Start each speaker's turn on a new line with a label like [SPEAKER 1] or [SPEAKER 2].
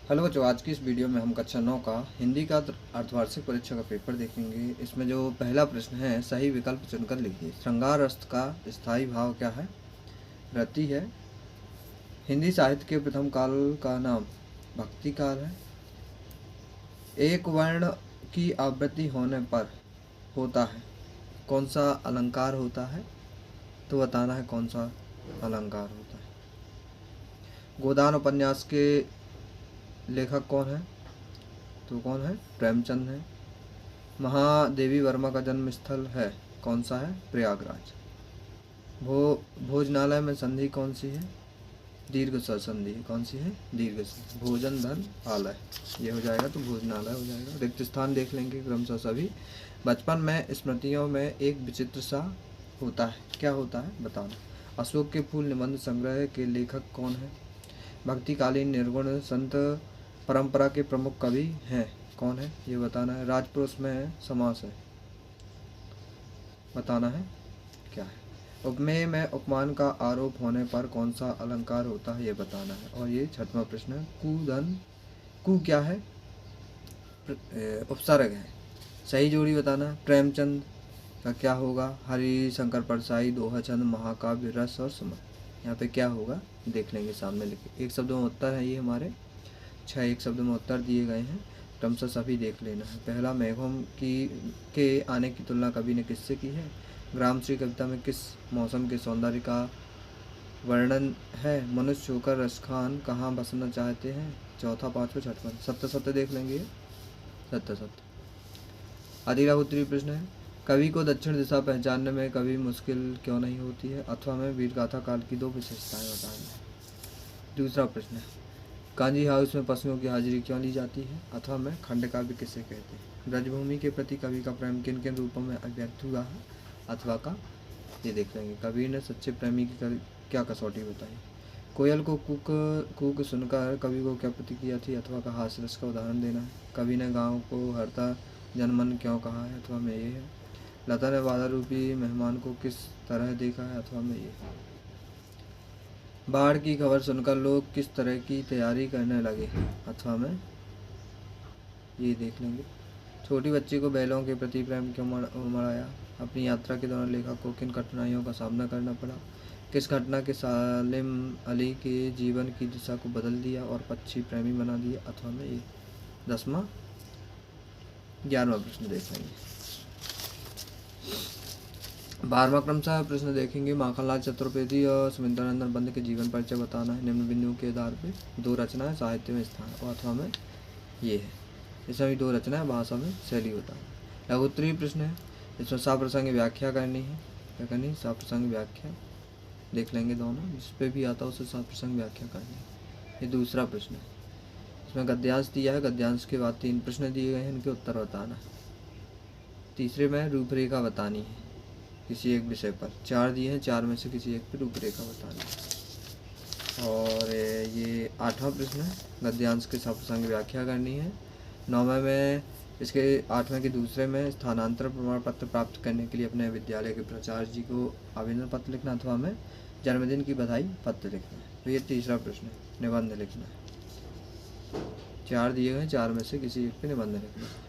[SPEAKER 1] Hello बच्चों, आज की इस वीडियो में हम कक्षा 9 का हिंदी का अर्धवार्षिक परीक्षा का पेपर देखेंगे। इसमें जो पहला प्रश्न है, सही विकल्प चुनकर लिखिए। श्रृंगार रस का स्थायी भाव क्या है? रति है। हिंदी साहित्य के प्रथम काल का नाम भक्ति काल है। एक वर्ण की आवृत्ति होने पर होता है कौन सा अलंकार होता है? तो बताना है कौन सा अलंकार होता है। गोदान उपन्यास के लेखक कौन है? तो कौन है? प्रेमचंद है। महादेवी वर्मा का जन्म स्थल है कौन सा है? प्रयागराज। भोजनालय में संधि कौन सी है? दीर्घ स संधि। कौन सी है? दीर्घ स। भोजन धन आलय, ये हो जाएगा तो भोजनालय हो जाएगा। रिक्त स्थान देख लेंगे क्रमशः सभी। बचपन में स्मृतियों में एक विचित्र सा होता है, क्या होता है बताना। अशोक के फूल निबंध संग्रह के लेखक कौन है? भक्तिकालीन निर्गुण संत परंपरा के प्रमुख कवि हैं कौन है? ये बताना है। राजपुरुष में समास है, बताना है क्या है। उपमेय में उपमान का आरोप होने पर कौन सा अलंकार होता है? ये बताना है। और ये छठवां प्रश्न है। कुधन, कु क्या है? उपसर्ग है। सही जोड़ी बताना है। प्रेमचंद का क्या होगा? हरिशंकर परसाई, दोहा चंद, महाकाव्य, रस और सुमन। यहाँ पे क्या होगा देख लेंगे, सामने लिखे। एक शब्द में उत्तर है ये हमारे 6 एक शब्द में उत्तर दिए गए हैं, क्रमशः सभी देख लेना है। पहला, मेघों की के आने की तुलना कवि ने किससे की है? ग्रामश्री कविता में किस मौसम के सौंदर्य का वर्णन है? मनुष्य होकर रसखान कहाँ बसना चाहते हैं? चौथा, पाँचवा, छठवां। सत्य सत्य देख लेंगे। सत्य सत्य। अधिराहुत्री प्रश्न है। कवि को दक्षिण दिशा पहचानने में कभी मुश्किल क्यों नहीं होती है? अथवा में वीरगाथा काल की 2 विशेषताएं बताएं। दूसरा प्रश्न है। कांजी हाउस में पशुओं की हाजिरी क्यों ली जाती है? अथवा में खंडकाव्य किसे कहते हैं? ब्रजभूमि के प्रति कवि का प्रेम किन किन रूपों में अभिव्यक्त हुआ है? अथवा का ये देख लेंगे। कवि ने सच्चे प्रेमी की क्या कसौटी बताई? कोयल को कूक सुनकर कवि को क्या प्रतिक्रिया थी? अथवा का हास्य रस का उदाहरण देना है। कवि ने गाँव को हरता जनमन क्यों कहा है? अथवा में ये है। लता ने बाधा रूपी मेहमान को किस तरह देखा है? अथवा में ये है। बाढ़ की खबर सुनकर लोग किस तरह की तैयारी करने लगे? अथवा में ये देख लेंगे। छोटी बच्ची को बैलों के प्रति प्रेम क्यों मराया? अपनी यात्रा के दौरान लेखक को किन कठिनाइयों का सामना करना पड़ा? किस घटना के सालिम अली के जीवन की दिशा को बदल दिया और पक्षी प्रेमी बना दिया? अथवा में ये 10वां 11वां प्रश्न देख लेंगे। 12वां क्रमशः प्रश्न देखेंगे। माखनलाल चतुर्वेदी और सुमित्रानंदन बंद के जीवन परिचय बताना है। निम्न बिंदुओं के आधार पर 2 रचनाएं साहित्य में स्थान, और अथवा में ये है। इसमें भी 2 रचनाएं, भाषा में शैली होता है। लघुत्तरीय प्रश्न है। इसमें साप्रसंग व्याख्या करनी है। क्या करनी है? साप्रसंग व्याख्या देख लेंगे दोनों, जिस पे भी आता है उसे साप्रसंग व्याख्या करनी है। ये दूसरा प्रश्न है। इसमें गद्यांश दिया है, गद्यांश के बाद 3 प्रश्न दिए गए हैं, इनके उत्तर बताना है। तीसरे में रूपरेखा बतानी है किसी एक विषय पर। 4 दिए हैं, 4 में से किसी एक पर रूपरेखा बतानी है। और ये 8वां प्रश्न है। गद्यांश के साप्रसंग व्याख्या करनी है। 9वें में इसके 8वें के दूसरे में स्थानांतरण प्रमाण पत्र प्राप्त करने के लिए अपने विद्यालय के प्राचार्य जी को आवेदन पत्र लिखना, अथवा में जन्मदिन की बधाई पत्र लिखना है। तो ये तीसरा प्रश्न है, निबंध लिखना है। 4 दिए गए, 4 में से किसी एक पे निबंध लिखना है।